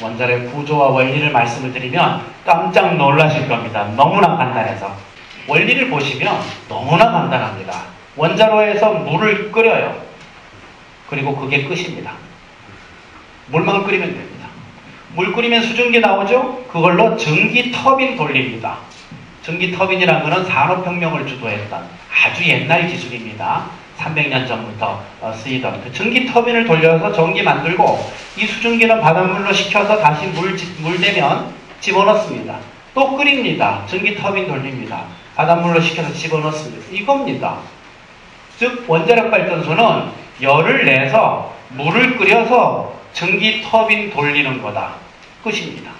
원자로의 구조와 원리를 말씀을 드리면 깜짝 놀라실 겁니다. 너무나 간단해서. 원리를 보시면 너무나 간단합니다. 원자로에서 물을 끓여요. 그리고 그게 끝입니다. 물만 끓이면 됩니다. 물 끓이면 수증기 나오죠? 그걸로 전기 터빈 돌립니다. 전기 터빈이라는 것은 산업혁명을 주도했던 아주 옛날 기술입니다. 300년 전부터 쓰이던 그 전기 터빈을 돌려서 전기 만들고 이 수증기는 바닷물로 식혀서 다시 물 되면 집어넣습니다. 또 끓입니다. 전기 터빈 돌립니다. 바닷물로 식혀서 집어넣습니다. 이겁니다. 즉 원자력 발전소는 열을 내서 물을 끓여서 전기 터빈 돌리는 거다. 끝입니다.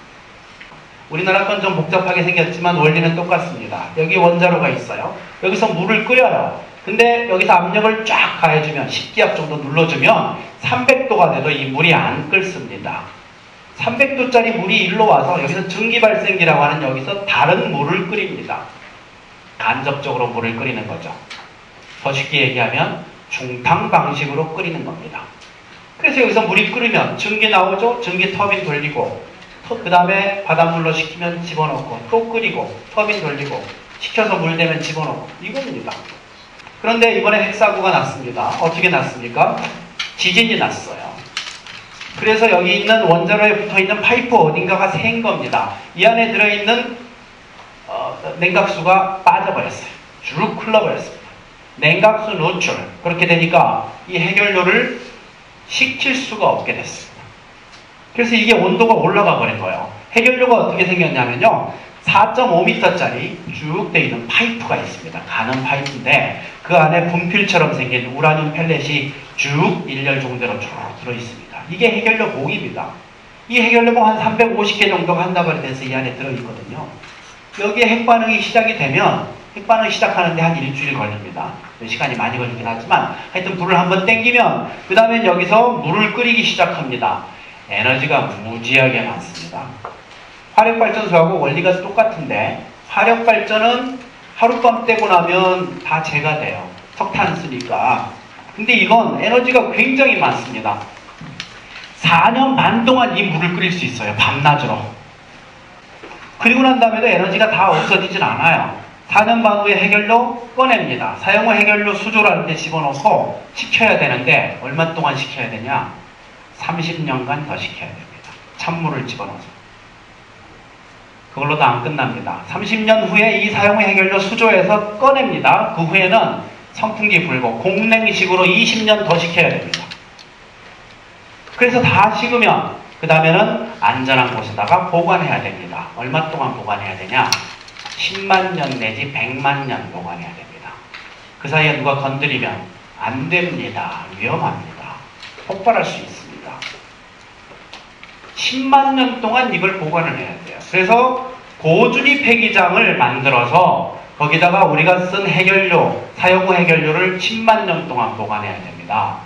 우리나라 건 좀 복잡하게 생겼지만 원리는 똑같습니다. 여기 원자로가 있어요. 여기서 물을 끓여요. 근데 여기서 압력을 쫙 가해주면 10기압 정도 눌러주면 300도가 돼도 이 물이 안 끓습니다. 300도짜리 물이 일로 와서 여기서 전기발생기라고 하는 여기서 다른 물을 끓입니다. 간접적으로 물을 끓이는 거죠. 더 쉽게 얘기하면 중탕 방식으로 끓이는 겁니다. 그래서 여기서 물이 끓으면 전기 나오죠? 전기 터빈 돌리고 그 다음에 바닷물로 식히면 집어넣고 또 끓이고 터빈 돌리고 식혀서 물 되면 집어넣고 이겁니다. 그런데 이번에 핵사고가 났습니다. 어떻게 났습니까? 지진이 났어요. 그래서 여기 있는 원자로에 붙어있는 파이프 어딘가가 샌 겁니다. 이 안에 들어있는 냉각수가 빠져버렸어요. 쭉 흘러버렸습니다. 냉각수 노출. 그렇게 되니까 이 해결료를 식힐 수가 없게 됐습니다. 그래서 이게 온도가 올라가 버린 거예요. 해결료가 어떻게 생겼냐면요. 4.5m짜리 쭉 되어 있는 파이프가 있습니다. 가는 파이프인데 그 안에 분필처럼 생긴 우라늄 펠렛이 쭉 일렬 종대로 쭉 들어있습니다. 이게 해결료 봉입니다. 이 해결료 봉 한 350개 정도가 한다고 돼서 이 안에 들어있거든요. 여기에 핵반응이 시작이 되면 핵반응 시작하는데 한 일주일 걸립니다. 시간이 많이 걸리긴 하지만 하여튼 불을 한번 땡기면 그 다음에 여기서 물을 끓이기 시작합니다. 에너지가 무지하게 많습니다. 화력발전소하고 원리가 똑같은데 화력발전은 하룻밤 떼고 나면 다 재가 돼요. 석탄 쓰니까. 근데 이건 에너지가 굉장히 많습니다. 4년 반 동안 이 물을 끓일 수 있어요. 밤낮으로. 그리고 난 다음에도 에너지가 다 없어지진 않아요. 4년 반 후에 해결료 꺼냅니다. 사용 후 해결료 수조라는 데 집어넣고 식혀야 되는데 얼마 동안 식혀야 되냐? 30년간 더 식혀야 됩니다. 찬물을 집어넣어서. 그걸로도 안 끝납니다. 30년 후에 이 사용 후 해결료 수조에서 꺼냅니다. 그 후에는 선풍기 불고 공냉식으로 20년 더 식혀야 됩니다. 그래서 다 식으면 그 다음에는 안전한 곳에다가 보관해야 됩니다. 얼마 동안 보관해야 되냐? 10만 년 내지 100만 년 보관해야 됩니다. 그 사이에 누가 건드리면 안 됩니다. 위험합니다. 폭발할 수 있습니다. 10만 년 동안 이걸 보관을 해야 돼요. 그래서 고준위 폐기장을 만들어서 거기다가 우리가 쓴 해결료, 사용 후 해결료를 10만 년 동안 보관해야 됩니다.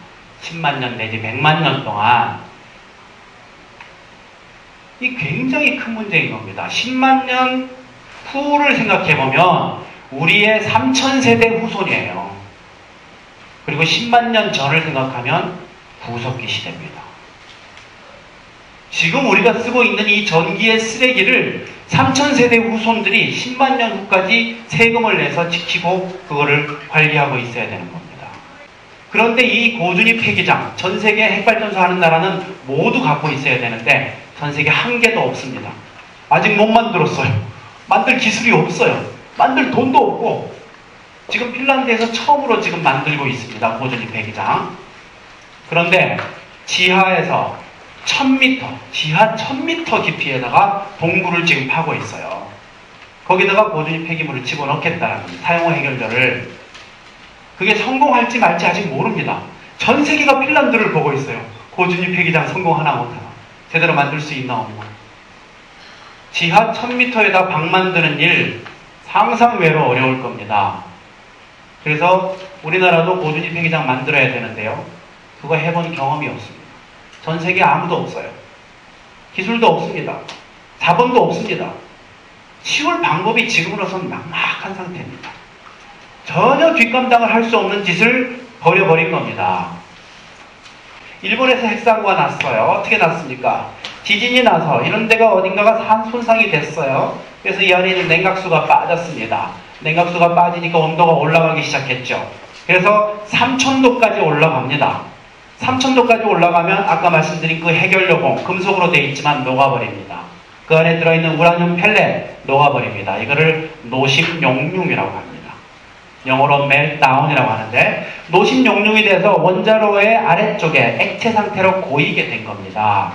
10만 년 내지 100만 년 동안. 이 굉장히 큰 문제인 겁니다. 10만 년 후를 생각해보면 우리의 3000세대 후손이에요. 그리고 10만 년 전을 생각하면 구석기 시대입니다. 지금 우리가 쓰고 있는 이 전기의 쓰레기를 3000세대 후손들이 10만 년 후까지 세금을 내서 지키고 그거를 관리하고 있어야 되는 겁니다. 그런데 이 고준위 폐기장, 전 세계 핵발전소 하는 나라는 모두 갖고 있어야 되는데 전 세계 한 개도 없습니다. 아직 못 만들었어요. 만들 기술이 없어요. 만들 돈도 없고 지금 핀란드에서 처음으로 지금 만들고 있습니다. 고준위 폐기장. 그런데 지하에서 1000m, 지하 1000m 깊이에다가 동굴을 지금 파고 있어요. 거기다가 고준위 폐기물을 집어넣겠다는 겁니다. 사용 후 해결료를. 그게 성공할지 말지 아직 모릅니다. 전 세계가 핀란드를 보고 있어요. 고준위 폐기장 성공하나 못하나. 제대로 만들 수 있나 없나. 지하 1000m에다 방 만드는 일 상상 외로 어려울 겁니다. 그래서 우리나라도 고준위 폐기장 만들어야 되는데요. 그거 해본 경험이 없습니다. 전 세계 아무도 없어요. 기술도 없습니다. 자본도 없습니다. 치울 방법이 지금으로선 막막한 상태입니다. 전혀 뒷감당을 할 수 없는 짓을 벌여버린 겁니다. 일본에서 핵사고가 났어요. 어떻게 났습니까? 지진이 나서 이런 데가 어딘가가 손상이 됐어요. 그래서 이 안에 있는 냉각수가 빠졌습니다. 냉각수가 빠지니까 온도가 올라가기 시작했죠. 그래서 3000도까지 올라갑니다. 3000도까지 올라가면 아까 말씀드린 그 해결료봉, 금속으로 되어 있지만 녹아버립니다. 그 안에 들어있는 우라늄 펠렛 녹아버립니다. 이거를 노심용융이라고 합니다. 영어로 멜트다운이라고 하는데 노심용융이 돼서 원자로의 아래쪽에 액체 상태로 고이게 된 겁니다.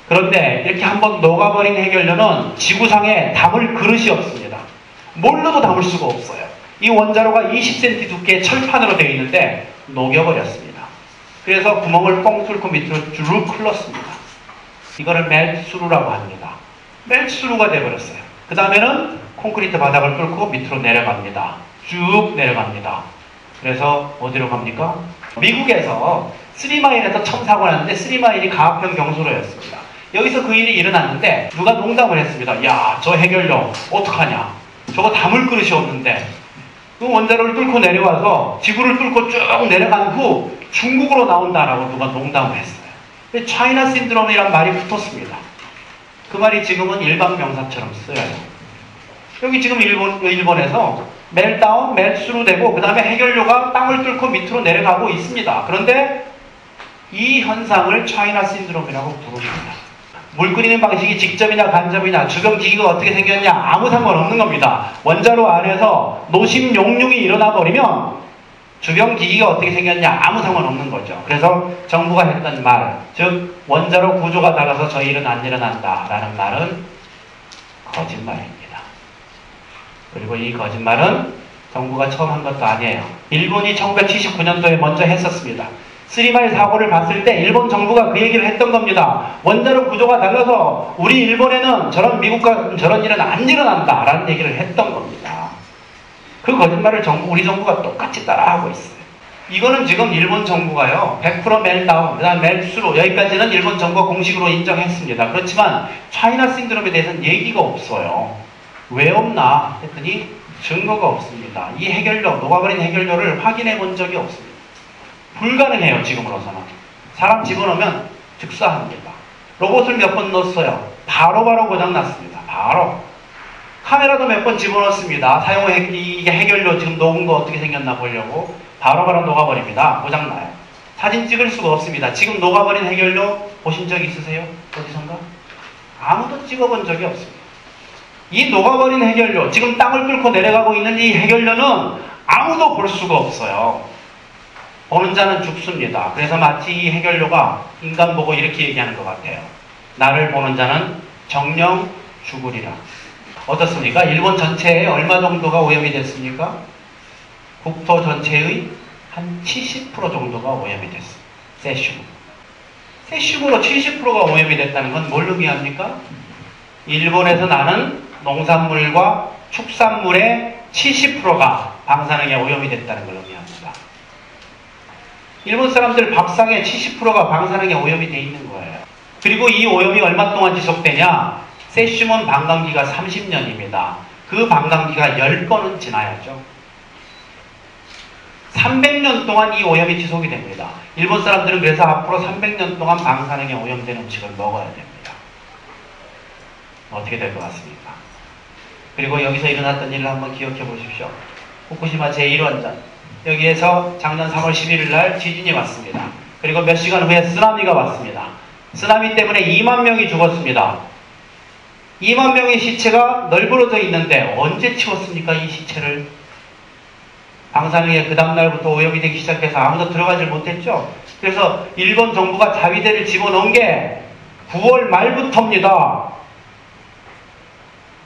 그런데 이렇게 한번 녹아버린 해결료는 지구상에 담을 그릇이 없습니다. 뭘로도 담을 수가 없어요. 이 원자로가 20cm 두께의 철판으로 되어 있는데 녹여버렸습니다. 그래서 구멍을 뻥 뚫고 밑으로 쭉 흘렀습니다. 이거를 멜트스루라고 합니다. 멜트스루가 되어버렸어요. 그 다음에는 콘크리트 바닥을 뚫고 밑으로 내려갑니다. 쭉 내려갑니다. 그래서 어디로 갑니까? 미국에서 3마일에서 처음 사고 났는데 3마일이 가학평 경수로였습니다. 여기서 그 일이 일어났는데 누가 농담을 했습니다. 야, 저 해결료 어떡하냐? 저거 담을 그릇이 없는데 그 원자로를 뚫고 내려와서 지구를 뚫고 쭉 내려간 후 중국으로 나온다라고 누가 농담을 했어요. 차이나 신드롬이란 말이 붙었습니다. 그 말이 지금은 일반 명사처럼 쓰여요. 여기 지금 일본에서 멜다운, 멜스루 되고 그 다음에 해결료가 땅을 뚫고 밑으로 내려가고 있습니다. 그런데 이 현상을 차이나 신드롬이라고 부릅니다. 물 끓이는 방식이 직접이냐 간접이냐 주변 기기가 어떻게 생겼냐 아무 상관없는 겁니다. 원자로 안에서 노심용융이 일어나 버리면 주변 기기가 어떻게 생겼냐 아무 상관없는 거죠. 그래서 정부가 했던 말, 즉 원자로 구조가 달라서 저 일은 안 일어난다 라는 말은 거짓말입니다. 그리고 이 거짓말은 정부가 처음 한 것도 아니에요. 일본이 1979년도에 먼저 했었습니다. 3마일 사고를 봤을 때 일본 정부가 그 얘기를 했던 겁니다. 원자로 구조가 달라서 우리 일본에는 저런 미국과 저런 일은 안 일어난다 라는 얘기를 했던 겁니다. 그 거짓말을 우리 정부가 똑같이 따라하고 있어요. 이거는 지금 일본 정부가요 100% 멜다운, 그 다음 멜스루 여기까지는 일본 정부가 공식으로 인정했습니다. 그렇지만 차이나 신드롬에 대해서는 얘기가 없어요. 왜 없나 했더니 증거가 없습니다. 이 해결료, 녹아버린 해결료를 확인해 본 적이 없습니다. 불가능해요. 지금으로서는. 사람 집어넣으면 즉사합니다. 로봇을 몇 번 넣었어요. 바로바로 고장났습니다. 바로. 카메라도 몇 번 집어넣습니다. 이게 해결료 지금 녹은 거 어떻게 생겼나 보려고 바로바로 녹아버립니다. 고장나요. 사진 찍을 수가 없습니다. 지금 녹아버린 해결료 보신 적 있으세요? 어디선가? 아무도 찍어본 적이 없습니다. 이 녹아버린 해결료, 지금 땅을 뚫고 내려가고 있는 이 해결료는 아무도 볼 수가 없어요. 보는 자는 죽습니다. 그래서 마치 이 해결료가 인간 보고 이렇게 얘기하는 것 같아요. 나를 보는 자는 정령 죽으리라. 어떻습니까? 일본 전체에 얼마 정도가 오염이 됐습니까? 국토 전체의 한 70% 정도가 오염이 됐습니다. 세슘. 세슘으로 70%가 오염이 됐다는 건 뭘 의미합니까? 일본에서 나는 농산물과 축산물의 70%가 방사능에 오염이 됐다는 걸 의미합니다. 일본 사람들 밥상에 70%가 방사능에 오염이 돼 있는 거예요. 그리고 이 오염이 얼마 동안 지속되냐? 세슘은 방광기가 30년입니다. 그 방광기가 10번은 지나야죠. 300년 동안 이 오염이 지속이 됩니다. 일본 사람들은 그래서 앞으로 300년 동안 방사능에 오염된 음식을 먹어야 됩니다. 어떻게 될 것 같습니까? 그리고 여기서 일어났던 일을 한번 기억해 보십시오. 후쿠시마 제1원전. 여기에서 작년 3월 11일 날 지진이 왔습니다. 그리고 몇 시간 후에 쓰나미가 왔습니다. 쓰나미 때문에 2만 명이 죽었습니다. 2만 명의 시체가 널브러져 있는데 언제 치웠습니까? 이 시체를. 방사능에 그 다음날부터 오염이 되기 시작해서 아무도 들어가질 못했죠. 그래서 일본 정부가 자위대를 집어넣은 게 9월 말부터입니다.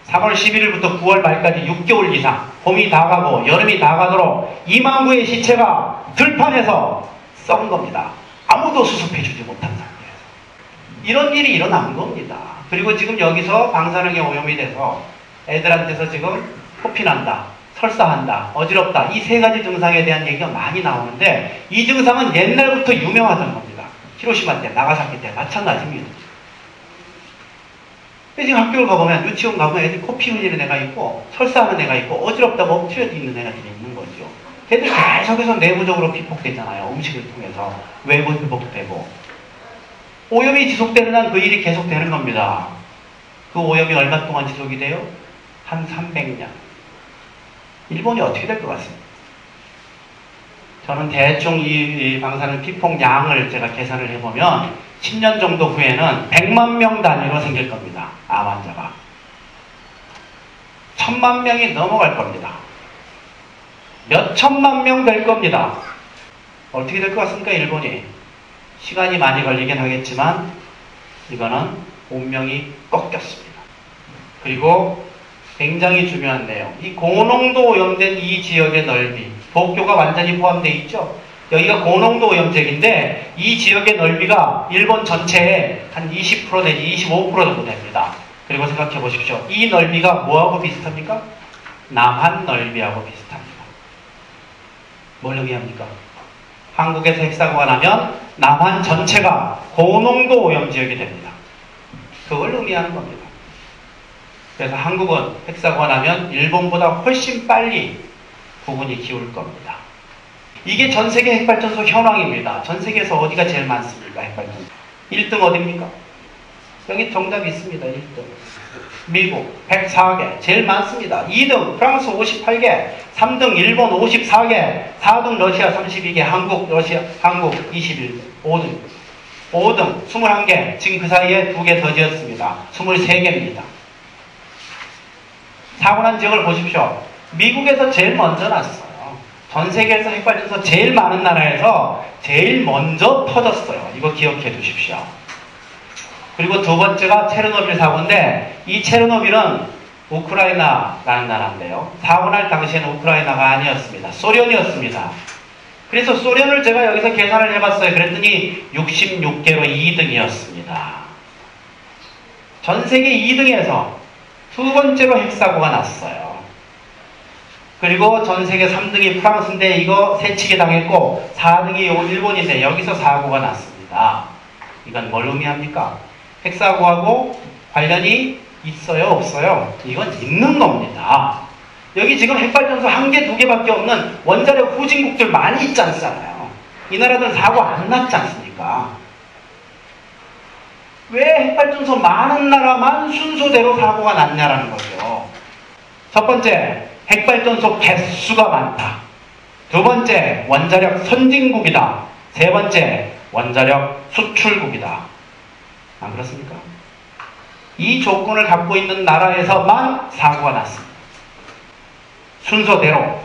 3월 11일부터 9월 말까지 6개월 이상 봄이 다 가고 여름이 다 가도록 2만 구의 시체가 들판에서 썩은 겁니다. 아무도 수습해주지 못한 상태에서. 이런 일이 일어난 겁니다. 그리고 지금 여기서 방사능에 오염이 돼서 애들한테서 지금 코피난다, 설사한다, 어지럽다 이 세 가지 증상에 대한 얘기가 많이 나오는데 이 증상은 옛날부터 유명하던 겁니다. 히로시마 때, 나가사키 때 마찬가지입니다. 지금 학교를 가보면 유치원 가보면 애들이 코피 흘리는 애가 있고 설사하는 애가 있고 어지럽다고 엎드려 있는 애들이 있는 거죠. 걔들 계속해서 내부적으로 피폭되잖아요. 음식을 통해서 외부 피폭되고 오염이 지속되는 한 그 일이 계속되는 겁니다. 그 오염이 얼마 동안 지속이 돼요? 한 300년. 일본이 어떻게 될 것 같습니다. 저는 대충 이 방사능 피폭량을 제가 계산을 해보면 10년 정도 후에는 100만 명 단위로 생길 겁니다. 암 환자가. 1000만 명이 넘어갈 겁니다. 몇 천만 명 될 겁니다. 어떻게 될 것 같습니까? 일본이. 시간이 많이 걸리긴 하겠지만 이거는 운명이 꺾였습니다. 그리고 굉장히 중요한 내용. 이 고농도 오염된 이 지역의 넓이. 도쿄가 완전히 포함되어 있죠. 여기가 고농도 오염지역인데 이 지역의 넓이가 일본 전체의 한 20% 내지 25% 정도 됩니다. 그리고 생각해 보십시오. 이 넓이가 뭐하고 비슷합니까? 남한 넓이하고 비슷합니다. 뭘 의미합니까? 한국에서 핵사고가 나면 남한 전체가 고농도 오염지역이 됩니다. 그걸 의미하는 겁니다. 그래서 한국은 핵사고가 나면 일본보다 훨씬 빨리 부분이 기울 겁니다. 이게 전세계 핵발전소 현황입니다. 전세계에서 어디가 제일 많습니까? 핵발전소. 1등 어디입니까? 여기 정답이 있습니다. 1등. 미국 104개. 제일 많습니다. 2등 프랑스 58개. 3등 일본 54개. 4등 러시아 32개. 한국 21개. 5등 21개. 지금 그 사이에 2개 더 지었습니다. 23개입니다. 사고 난 지역을 보십시오. 미국에서 제일 먼저 났어요. 전 세계에서 핵발전소 제일 많은 나라에서 제일 먼저 터졌어요. 이거 기억해 두십시오. 그리고 두 번째가 체르노빌 사고인데 이 체르노빌은 우크라이나라는 나라인데요. 사고 날 당시에는 우크라이나가 아니었습니다. 소련이었습니다. 그래서 소련을 제가 여기서 계산을 해봤어요. 그랬더니 66개로 2등이었습니다. 전 세계 2등에서 두 번째로 핵사고가 났어요. 그리고 전 세계 3등이 프랑스인데 이거 새치기 당했고 4등이 일본인데 여기서 사고가 났습니다. 이건 뭘 의미합니까? 핵사고하고 관련이 있어요? 없어요? 이건 있는 겁니다. 여기 지금 핵발전소 1개, 2개밖에 없는 원자력 후진국들 많이 있지 않잖아요. 이 나라들은 사고 안 났지 않습니까? 왜 핵발전소 많은 나라만 순서대로 사고가 났냐라는 거죠. 첫 번째, 핵발전소 개수가 많다. 두 번째, 원자력 선진국이다. 세 번째, 원자력 수출국이다. 안 그렇습니까? 이 조건을 갖고 있는 나라에서만 사고가 났습니다. 순서대로.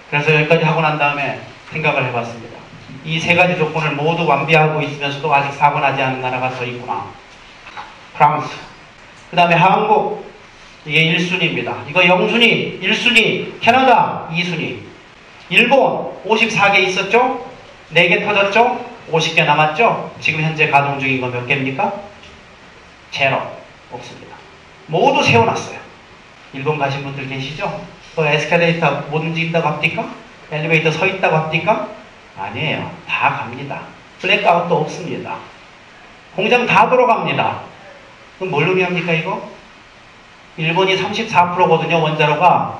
그래서 여기까지 하고 난 다음에 생각을 해봤습니다. 이 세 가지 조건을 모두 완비하고 있으면서도 아직 사고 나지 않은 나라가 더 있구나. 프랑스. 그 다음에 한국. 이게 1순위입니다. 이거 0순위, 1순위, 캐나다 2순위. 일본 54개 있었죠? 4개 터졌죠? 50개 남았죠? 지금 현재 가동 중인 거 몇 개입니까? 제로. 없습니다. 모두 세워놨어요. 일본 가신 분들 계시죠? 또 에스컬레이터 못 움직인다고 합니까? 엘리베이터 서 있다고 합니까? 아니에요. 다 갑니다. 블랙아웃도 없습니다. 공장 다 돌아갑니다. 그럼 뭘 의미합니까 이거? 일본이 34%거든요. 원자로가.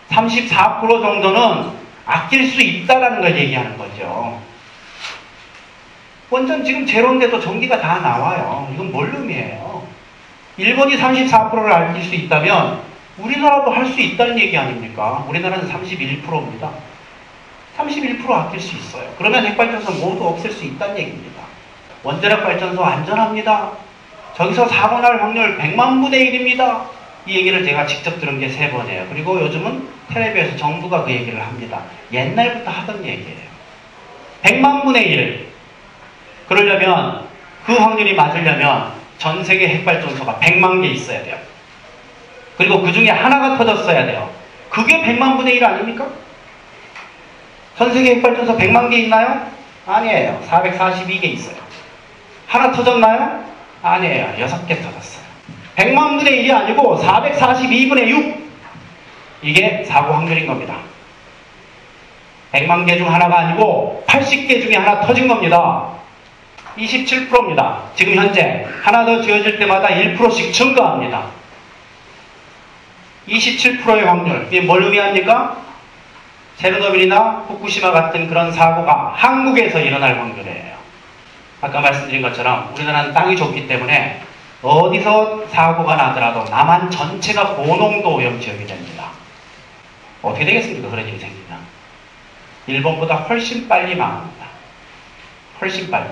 34% 정도는 아낄 수 있다는 걸 얘기하는 거죠. 원전 지금 제로인데도 전기가 다 나와요. 이건 뭘 의미해요? 일본이 34%를 아낄 수 있다면 우리나라도 할 수 있다는 얘기 아닙니까? 우리나라는 31%입니다. 31% 아낄 수 있어요. 그러면 핵발전소 모두 없앨 수 있다는 얘기입니다. 원자력 발전소 안전합니다. 저기서 사고 날 확률 100만 분의 1입니다. 이 얘기를 제가 직접 들은 게 3번이에요. 그리고 요즘은 텔레비에서 정부가 그 얘기를 합니다. 옛날부터 하던 얘기예요. 100만 분의 1. 그러려면 그 확률이 맞으려면 전 세계 핵발전소가 100만 개 있어야 돼요. 그리고 그 중에 하나가 터졌어야 돼요. 그게 100만 분의 1 아닙니까? 전 세계 핵발전소 100만 개 있나요? 아니에요. 442개 있어요. 하나 터졌나요? 아니에요. 6개 터졌어요. 100만 분의 1이 아니고 442분의 6. 이게 사고 확률인 겁니다. 100만 개 중 하나가 아니고 80개 중에 하나 터진 겁니다. 27%입니다. 지금 현재 하나 더 지어질 때마다 1%씩 증가합니다. 27%의 확률. 이게 뭘 의미합니까? 체르노빌이나 후쿠시마 같은 그런 사고가 한국에서 일어날 확률이에요. 아까 말씀드린 것처럼 우리나라는 땅이 좁기 때문에 어디서 사고가 나더라도 남한 전체가 고농도 오염지역이 됩니다. 어떻게 되겠습니까? 그런 일이 생기면. 일본보다 훨씬 빨리 망합니다. 훨씬 빨리.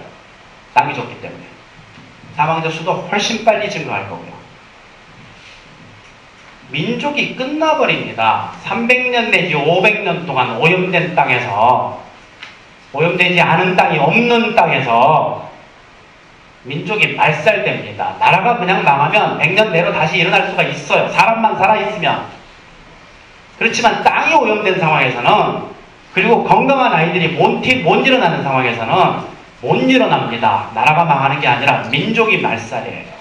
땅이 좁기 때문에. 사망자 수도 훨씬 빨리 증가할 거고요. 민족이 끝나버립니다. 300년 내지 500년 동안 오염된 땅에서, 오염되지 않은 땅이 없는 땅에서 민족이 말살됩니다. 나라가 그냥 망하면 100년 내로 다시 일어날 수가 있어요. 사람만 살아있으면. 그렇지만 땅이 오염된 상황에서는, 그리고 건강한 아이들이 못 일어나는 상황에서는 못 일어납니다. 나라가 망하는 게 아니라 민족이 말살이에요.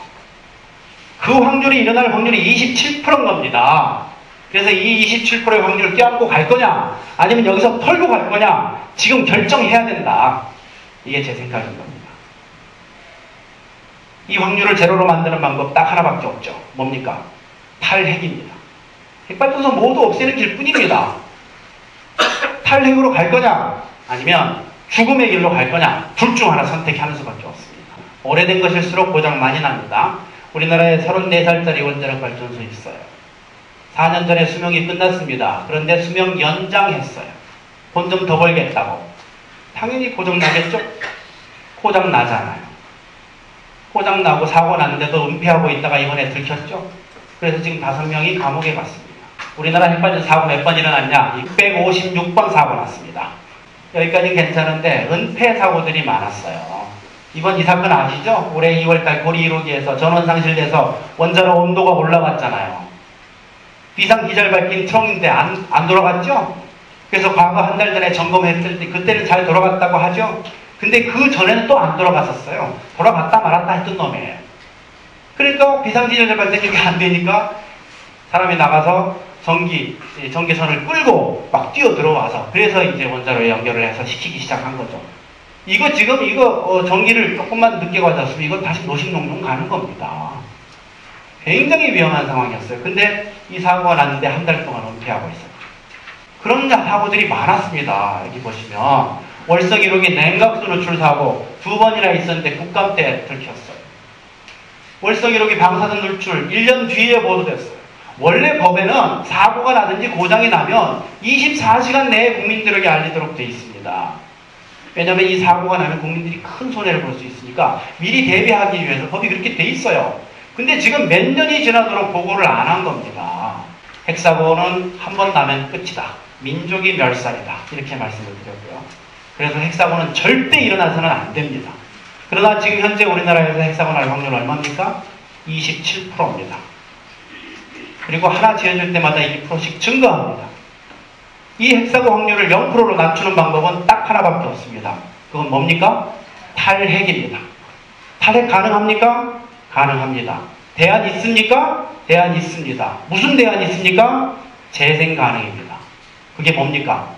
그 확률이 일어날 확률이 27%인 겁니다. 그래서 이 27%의 확률을 껴안고 갈 거냐, 아니면 여기서 털고 갈 거냐, 지금 결정해야 된다. 이게 제 생각인 겁니다. 이 확률을 제로로 만드는 방법 딱 하나밖에 없죠. 뭡니까? 탈핵입니다. 핵발전소 모두 없애는 길뿐입니다. 탈핵으로 갈 거냐, 아니면 죽음의 길로 갈 거냐, 둘 중 하나 선택하는 수밖에 없습니다. 오래된 것일수록 고장 많이 납니다. 우리나라에 34살짜리 원자력 발전소 있어요. 4년 전에 수명이 끝났습니다. 그런데 수명 연장했어요. 돈 좀 더 벌겠다고. 당연히 고장 나겠죠? 고장 나잖아요. 고장 나고 사고 났는데도 은폐하고 있다가 이번에 들켰죠? 그래서 지금 5명이 감옥에 갔습니다. 우리나라 핵발전소 사고 몇 번 일어났냐? 656번 사고 났습니다. 여기까지는 괜찮은데 은폐 사고들이 많았어요. 이번 이 사건 아시죠? 올해 2월달 고리 1호기에서 전원 상실돼서 원자로 온도가 올라갔잖아요. 비상기절 밝힌 트럭인데 안 돌아갔죠? 그래서 과거 한 달 전에 점검했을 때 그때는 잘 돌아갔다고 하죠? 근데 그 전에는 또 안 돌아갔었어요. 돌아갔다 말았다 했던 놈이에요. 그러니까 비상기절 발생이 안 되니까 사람이 나가서 전기선을 끌고 막 뛰어 들어와서, 그래서 이제 원자로에 연결을 해서 시키기 시작한 거죠. 이거 지금 전기를 조금만 늦게 가졌으면 이거 다시 노식농농 가는 겁니다. 굉장히 위험한 상황이었어요. 근데 이 사고가 났는데 한 달 동안 은폐하고 있어요. 그런 사고들이 많았습니다. 여기 보시면 월성 1호기 냉각수 누출 사고 2번이나 있었는데 국감 때 들켰어요. 월성 1호기 방사선 누출 1년 뒤에 보도됐어요. 원래 법에는 사고가 나든지 고장이 나면 24시간 내에 국민들에게 알리도록 되어 있습니다. 왜냐하면 이 사고가 나면 국민들이 큰 손해를 볼 수 있으니까 미리 대비하기 위해서 법이 그렇게 돼 있어요. 근데 지금 몇 년이 지나도록 보고를 안 한 겁니다. 핵사고는 한 번 나면 끝이다. 민족이 멸살이다. 이렇게 말씀을 드렸고요. 그래서 핵사고는 절대 일어나서는 안 됩니다. 그러나 지금 현재 우리나라에서 핵사고 날 확률 얼마입니까? 27%입니다. 그리고 하나 지어질 때마다 1%씩 증가합니다. 이 핵사고 확률을 0%로 낮추는 방법은 딱 하나밖에 없습니다. 그건 뭡니까? 탈핵입니다. 탈핵 가능합니까? 가능합니다. 대안 있습니까? 대안 있습니다. 무슨 대안이 있습니까? 재생 가능입니다. 그게 뭡니까?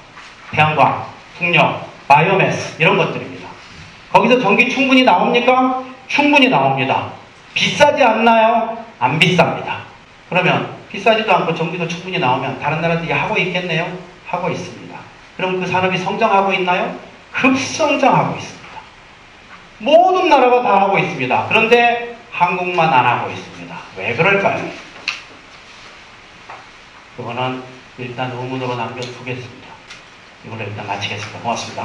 태양광, 풍력, 바이오매스 이런 것들입니다. 거기서 전기 충분히 나옵니까? 충분히 나옵니다. 비싸지 않나요? 안 비쌉니다. 그러면 비싸지도 않고 전기도 충분히 나오면 다른 나라들이 하고 있겠네요? 하고 있습니다. 그럼 그 산업이 성장하고 있나요? 급성장하고 있습니다. 모든 나라가 다 하고 있습니다. 그런데 한국만 안 하고 있습니다. 왜 그럴까요? 그거는 일단 의문으로 남겨두겠습니다. 이걸로 일단 마치겠습니다. 고맙습니다.